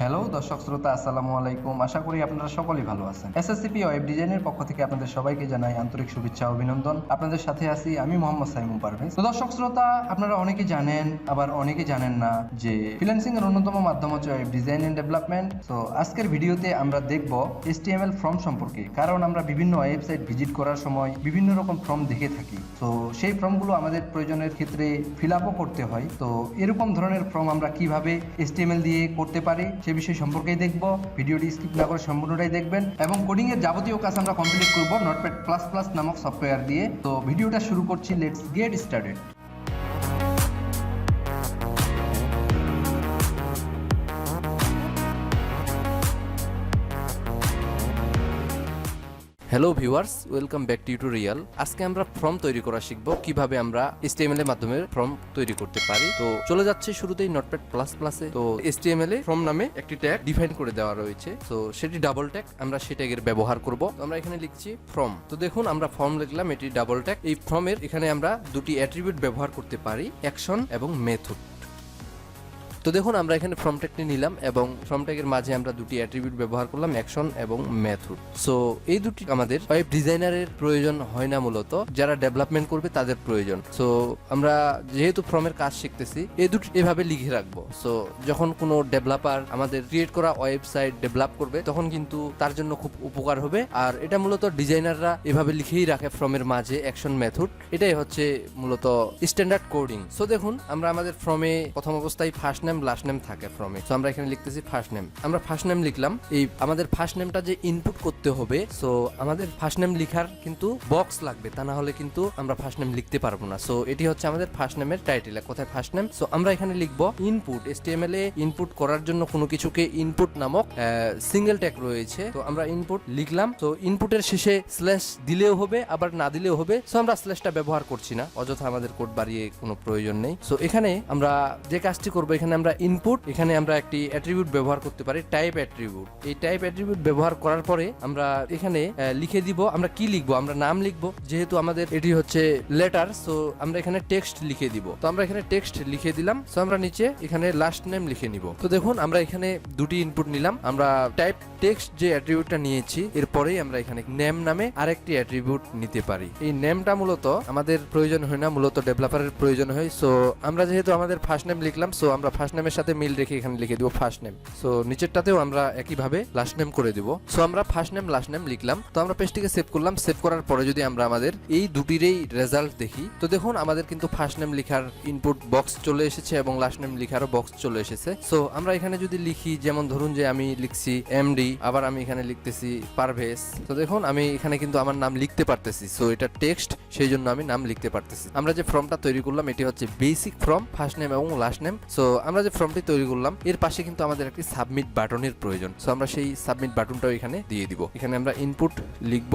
Hello দর্শক শ্রোতা, আসসালামু আলাইকুম। আশা করি আপনারা সকলেই ভালো আছেন। এসএসসিপি ওয়েব ডিজাইনের পক্ষ থেকে আপনাদের সবাইকে জানাই আন্তরিক শুভেচ্ছা ও অভিনন্দন। আপনাদের সাথে আছি আমি মোহাম্মদ সাইমুম পারভেজ। তো দর্শক শ্রোতা, আপনারা অনেকে জানেন আবার অনেকে জানেন না যে ফ্রিল্যান্সিং এর অন্যতম মাধ্যম হচ্ছে ওয়েব ডিজাইন এন্ড ডেভেলপমেন্ট। তো আজকের ভিডিওতে আমরা দেখব HTML ফর্ম সম্পর্কে, কারণ আমরা বিভিন্ন ওয়েবসাইট ভিজিট করার সময় বিভিন্ন রকম ফর্ম দেখে থাকি। তো সেই ফর্মগুলো আমাদের প্রয়োজনের ক্ষেত্রে ফিল আপও করতে হয়। তো এরকম ধরনের ফর্ম আমরা কিভাবে HTML দিয়ে করতে পারি সে বিষয় সম্পর্কেই দেখব। ভিডিওটি স্কিপ না করে সম্পূর্ণটাই দেখবেন এবং কোডিং এর যাবতীয় কাজ আমরা কমপ্লিট করব নোটপ্যাড প্লাস প্লাস নামক সফটওয়্যার দিয়ে। তো ভিডিওটা শুরু করছি, let's get started. Hello viewers, welcome back to tutorial. আজকে আমরা ফর্ম তৈরি করা শিখব, কিভাবে আমরা HTML এর মাধ্যমে ফর্ম তৈরি করতে পারি। তো চলে যাচ্ছে শুরুতেই নোটপ্যাড প্লাস প্লাসে। তো HTML এ ফর্ম নামে একটি ট্যাগ ডিফাইন করে দেওয়া রয়েছে। তো সেটি ডাবল ট্যাগ, আমরা সেই ট্যাগের ব্যবহার করব। তো আমরা এখানে লিখছি ফর্ম। তো দেখুন, আমরা ফর্ম লিখলাম, এটি ডাবল ট্যাগ। এই ফর্মের এখানে আমরা দুটি অ্যাট্রিবিউট ব্যবহার করতে পারি, অ্যাকশন এবং মেথড। তো দেখুন, আমরা এখানে ফর্ম ট্যাগটি নিলাম এবং ফর্ম ট্যাগের মাঝে আমরা দুটি অ্যাট্রিবিউট ব্যবহার করলাম, অ্যাকশন এবং মেথড। সো এই দুটি আমাদের ওয়েব ডিজাইনারের প্রয়োজন হয় না, মূলত যারা ডেভেলপমেন্ট করবে তাদের প্রয়োজন। সো আমরা যেহেতু ফর্মের কাজ শিখতেছি, এই দুটি এভাবে লিখে রাখবো। সো যখন কোনো ডেভেলপার আমাদের ক্রিয়েট করা ওয়েবসাইট ডেভেলপ করবে, তখন কিন্তু তার জন্য খুব উপকার হবে। আর এটা মূলত ডিজাইনাররা এভাবে লিখেই রাখে ফর্মের মাঝে অ্যাকশন মেথড। এটাই হচ্ছে মূলত স্ট্যান্ডার্ড কোডিং। সো দেখুন, আমরা আমাদের ফর্মে প্রথম অবস্থায় ফার্স্ট নেম লাস্ট নেম থাকে ফর্মে। সো আমরা এখানে লিখতেছি ফার্স্ট নেম। আমরা ফার্স্ট নেম লিখলাম। এই আমাদের ফার্স্ট নেমটা যে ইনপুট করতে হবে, সো আমাদের ফার্স্ট নেম লিখার কিন্তু বক্স লাগবে, তা না হলে কিন্তু আমরা ফার্স্ট নেম লিখতে পারবো না। সো এটি হচ্ছে আমাদের ফার্স্ট নেমের টাইটেল। কোথায় ফার্স্ট নেম? সো আমরা এখানে লিখবো ইনপুট। HTML এ ইনপুট করার জন্য কোনো কিছুকে ইনপুট নামক সিঙ্গেল ট্যাগ রয়েছে। তো আমরা ইনপুট লিখলাম। তো ইনপুটের শেষে স্ল্যাশ দিলেও হবে, আবার না দিলেও হবে। সো আমরা স্ল্যাশটা ব্যবহার করছি না, অযথা আমাদের কোড বাড়িয়ে কোনো প্রয়োজন নেই। সো এখানে আমরা যে কাজটি করবো, এখানে আমরা ইনপুট, এখানে আমরা একটি অ্যাট্রিবিউট ব্যবহার করতে পারি, টাইপ অ্যাট্রিবিউট। এই টাইপ অ্যাট্রিবিউট ব্যবহার করার পরে আমরা এখানে লিখে দিব, আমরা কি লিখবো, আমরা নাম লিখবো। যেহেতু আমাদের এটি হচ্ছে লেটার, সো আমরা এখানে টেক্সট লিখে দিব। তো আমরা এখানে টেক্সট লিখে দিলাম। সো আমরা নিচে এখানে লাস্ট নেম লিখে নিব। তো দেখুন, আমরা এখানে দুটি ইনপুট নিলাম। আমরা টাইপ টেক্সট যে অ্যাট্রিবিউটটা নিয়েছি, এরপরেই আমরা এখানে নেম নামে আরেকটি অ্যাট্রিবিউট নিতে পারি। এই নেমটা মূলত আমাদের প্রয়োজন হয় না, মূলত ডেভেলপারের প্রয়োজন হয়। সো আমরা যেহেতু আমাদের ফার্স্ট নেম লিখলাম, সো আমরা ফার্স্ট নেমের সাথে মিল রেখে এখানে লিখে দিব ফার্স্ট নেম। সো নিচেরটাতেও আমরা একইভাবে লাস্ট নেম করে দিব। সো আমরা ফার্স্ট নেম লাস্ট নেম লিখলাম। তো আমরা পেজটিকে সেভ করলাম। সেভ করার পরে যদি আমরা আমাদের এই দুটিরই রেজাল্ট দেখি, তো দেখুন আমাদের কিন্তু ফার্স্ট নেম লিখার ইনপুট বক্স চলে এসেছে এবং লাস্ট নেম লিখারও বক্স চলে এসেছে। সো আমরা এখানে যদি লিখি, যেমন ধরুন যে আমি লিখছি এমডি, আবার আমি এখানে লিখতেছি পারভেজ। তো দেখুন, আমি এখানে কিন্তু আমার নাম লিখতে পারতেছি। সো এটা টেক্সট, সেই জন্য আমি নাম লিখতে পারতেছি। আমরা যে ফর্মটা তৈরি করলাম, এটি হচ্ছে বেসিক ফর্ম, ফার্স্ট নেম এবং লাস্ট নেম। সো আমরা যে ফর্মটি তৈরি করলাম, এর পাশে কিন্তু আমাদের একটি সাবমিট বাটনের প্রয়োজন। সো আমরা সেই সাবমিট বাটনটাও এখানে দিয়ে দিব। এখানে আমরা ইনপুট লিখব।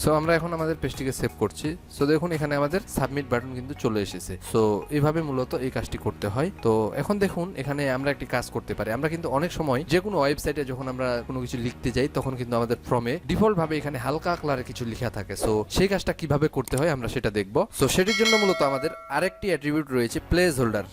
সো আমরা এখন আমাদের পেজটিকে সেভ করছি। সো দেখুন, এখানে আমাদের সাবমিট বাটন কিন্তু চলে এসেছে। সো এইভাবে মূলত এই কাজটি করতে হয়। তো এখন দেখুন, এখানে আমরা একটি কাজ করতে পারি। আমরা কিন্তু অনেক সময় যে কোনো ওয়েবসাইটে যখন আমরা কোনো কিছু লিখতে যাই, তখন কিন্তু আমাদের ফর্মে ডিফল্ট ভাবে এখানে হালকা কালারে কিছু লেখা থাকে। সো সেই কাজটা কিভাবে করতে হয় আমরা সেটা দেখব। সো সেটির জন্য মূলত আমাদের আরেকটি অ্যাট্রিবিউট রয়েছে, প্লেস হোল্ডার।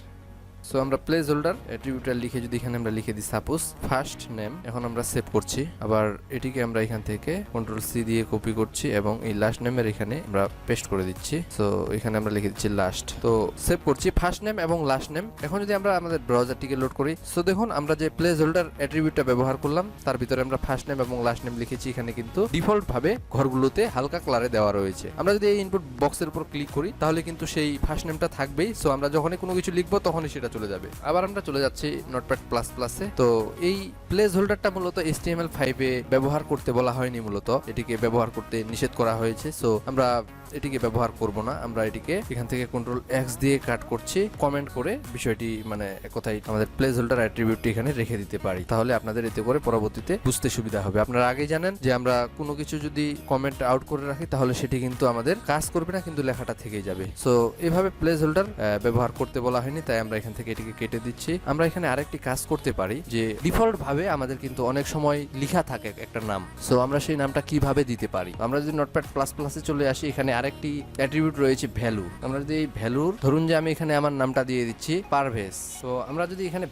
সো আমরা প্লেস হোল্ডার অ্যাট্রিবিউটটা লিখে যদি এখানে আমরা লিখে দিই সাপোজ ফার্স্ট নেম। এখন আমরা সেভ করছি। আবার এটিকে আমরা এখান থেকে Ctrl+C দিয়ে কপি করছি এবং এই লাস্ট নেমের এখানে আমরা পেস্ট করে দিচ্ছি। সো এখানে আমরা লিখে দিচ্ছি লাস্ট। তো সেভ করছি ফার্স্ট নেম এবং লাস্ট নেম। এখন যদি আমরা আমাদের ব্রাউজারটিকে লোড করি, সো দেখুন আমরা যে প্লেস হোল্ডার অ্যাট্রিবিউটটা ব্যবহার করলাম, তার ভিতরে আমরা ফার্স্ট নেম এবং লাস্ট নেম লিখেছি। এখানে কিন্তু ডিফল্ট ভাবে ঘরগুলোতে হালকা কালারে দেওয়া রয়েছে। আমরা যদি এই ইনপুট বক্সের উপর ক্লিক করি, তাহলে কিন্তু সেই ফার্স্ট নেমটা থাকবেই। সো আমরা যখনই কোনো কিছু লিখবো, তখনই সেটা চলে যাবে। আবার আমরা চলে যাচ্ছি নোটপ্যাড প্লাস প্লাসে। তো এই প্লেস হোল্ডারটা মূলত HTML5 এ ব্যবহার করতে বলা হয়নি, মূলত এটিকে ব্যবহার করতে নিষেধ করা হয়েছে। সো আমরা এটিকে ব্যবহার করব না, আমরা এটিকে এখান থেকে কন্ট্রোল এক্স দিয়ে কাট করছি, কমেন্ট করে বিষয়টি মানে কোথায় আমাদের প্লেস হোল্ডার অ্যাট্রিবিউটটি এখানে রেখে দিতে পারি, তাহলে আপনাদের এতে করে পরবর্তীতে বুঝতে সুবিধা হবে। আপনারা আগে জানেন যে আমরা কোনো কিছু যদি কমেন্ট আউট করে রাখি তাহলে সেটি কিন্তু আমাদের কাজ করবে না, কিন্তু লেখাটা থেকেই যাবে। সো এভাবে প্লেস হোল্ডার ব্যবহার করতে বলা হয়নি, তাই আমরা এখান থেকে এটিকে কেটে দিচ্ছি। আমরা এখানে আরেকটি কাজ করতে পারি যে ডিফল্ট ভাবে আমাদের কিন্তু অনেক সময় লেখা থাকে একটা নাম, সো আমরা সেই নামটা কিভাবে দিতে পারি। আমরা যদি নোটপ্যাড প্লাস প্লাসে চলে আসি, এখানে আরেকটি অ্যাট্রিবিউট রয়েছে ভ্যালু। আমরা যদি এই ভ্যালুর, ধরুন যে আমি এখানে আমার নামটা দিয়ে দিচ্ছি পারভেজ, তো আমরা যদি এখানে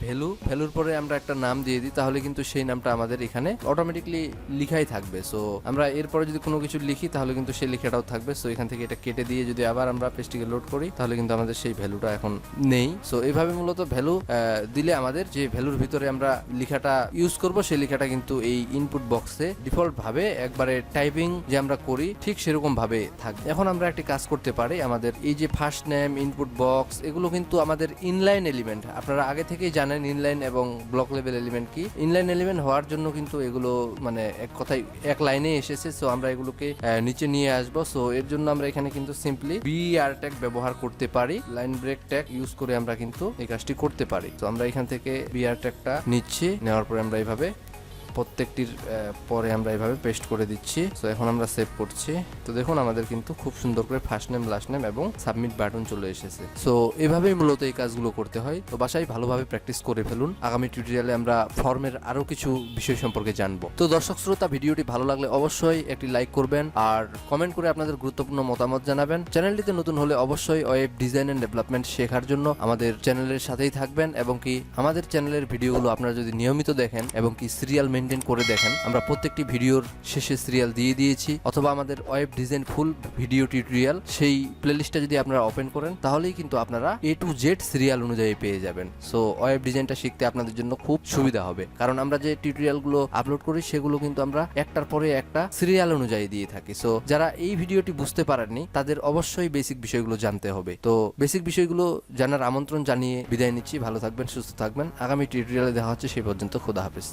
ভ্যালুর পরে আমরা একটা নাম দিয়ে দিই তাহলে কিন্তু সেই নামটা আমাদের এখানে অটোমেটিকলি লিখাই থাকবে। সো আমরা এরপরে যদি কোনো কিছু লিখি তাহলে কিন্তু সেই লেখাটাও থাকবে। সো এখান থেকে এটা কেটে দিয়ে যদি আবার আমরা পেজটিকে লোড করি তাহলে কিন্তু আমাদের সেই ভ্যালুটা এখন নেই। সো এইভাবে মূলত ভ্যালু দিলে আমাদের যে ভ্যালুর ভিতরে আমরা লেখাটা ইউজ করব সেই লেখাটা কিন্তু এই ইনপুট বক্সে ডিফল্ট ভাবে একবারে টাইপিং যে আমরা করি ঠিক সেরকম ভাবে থাকবে। এখন আমরা একটি কাজ করতে পারি, আমাদের এই যে ফার্স্ট নেম, ইনপুট বক্স, এগুলো কিন্তু আমাদের ইনলাইন এলিমেন্ট। আপনারা আগে থেকেই জানেন ইনলাইন এবং ব্লক লেভেল এলিমেন্ট কি। ইনলাইন এলিমেন্ট হওয়ার জন্য কিন্তু এগুলো মানে এক কথায় এক লাইনে এসেছে। সো আমরা এগুলোকে নিচে নিয়ে আসবো। সো এর জন্য আমরা এখানে কিন্তু সিম্পলি বিআর ট্যাগ ব্যবহার করতে পারি, লাইন ব্রেক ট্যাগ ইউজ করে আমরা কিন্তু এই কাজটি করতে পারি। তো আমরা এখান থেকে বিআর ট্যাগটা নিচ্ছি, নেওয়ার পরে আমরা এইভাবে প্রত্যেকটির পরে আমরা এইভাবে পেস্ট করে দিচ্ছি। তো এখন আমরা সেভ করছি। তো দেখুন আমাদের কিন্তু খুব সুন্দর করে ফার্স্ট নেম, লাস্ট নেম এবং সাবমিট বাটন চলে এসেছে। সো এভাবেই মূলত এই কাজগুলো করতে হয়। তো বাসায় ভালোভাবে প্র্যাকটিস করে ফেলুন। আগামী টিউটোরিয়ালে আমরা ফর্মের আরো কিছু বিষয় সম্পর্কে জানবো। তো দর্শক শ্রোতা, ভিডিওটি ভালো লাগলে অবশ্যই একটি লাইক করবেন আর কমেন্ট করে আপনাদের গুরুত্বপূর্ণ মতামত জানাবেন। চ্যানেলটিতে নতুন হলে অবশ্যই ওয়েব ডিজাইন এন্ড ডেভেলপমেন্ট শেখার জন্য আমাদের চ্যানেলের সাথেই থাকবেন, এবং কি আমাদের চ্যানেলের ভিডিওগুলো আপনারা যদি নিয়মিত দেখেন এবং কি সিরিয়াল মেনটেন করে দেখেন, আমরা প্রত্যেকটি ভিডিওর শেষে সিরিয়াল দিয়ে দিয়েছি, অথবা আমাদের web design full video tutorial সেই প্লেলিস্টটা যদি আপনারা ওপেন করেন তাহলেই কিন্তু আপনারা A to Z সিরিয়াল অনুযায়ী পেয়ে যাবেন। সো ওয়েব ডিজাইনটা শিখতে আপনাদের জন্য খুব সুবিধা হবে, কারণ আমরা যে টিউটোরিয়ালগুলো আপলোড করি সেগুলো কিন্তু আমরা একটার পরে একটা সিরিয়াল অনুযায়ী দিয়ে থাকি। সো যারা এই ভিডিওটি বুঝতে পারেননি তাদের অবশ্যই বেসিক বিষয়গুলো জানতে হবে। তো বেসিক বিষয়গুলো জানার আমন্ত্রণ জানিয়ে বিদায় নিচ্ছি। ভালো থাকবেন, সুস্থ থাকবেন। আগামী টিউটোরিয়ালে দেখা হচ্ছে, সেই পর্যন্ত খোদা হাফেজ।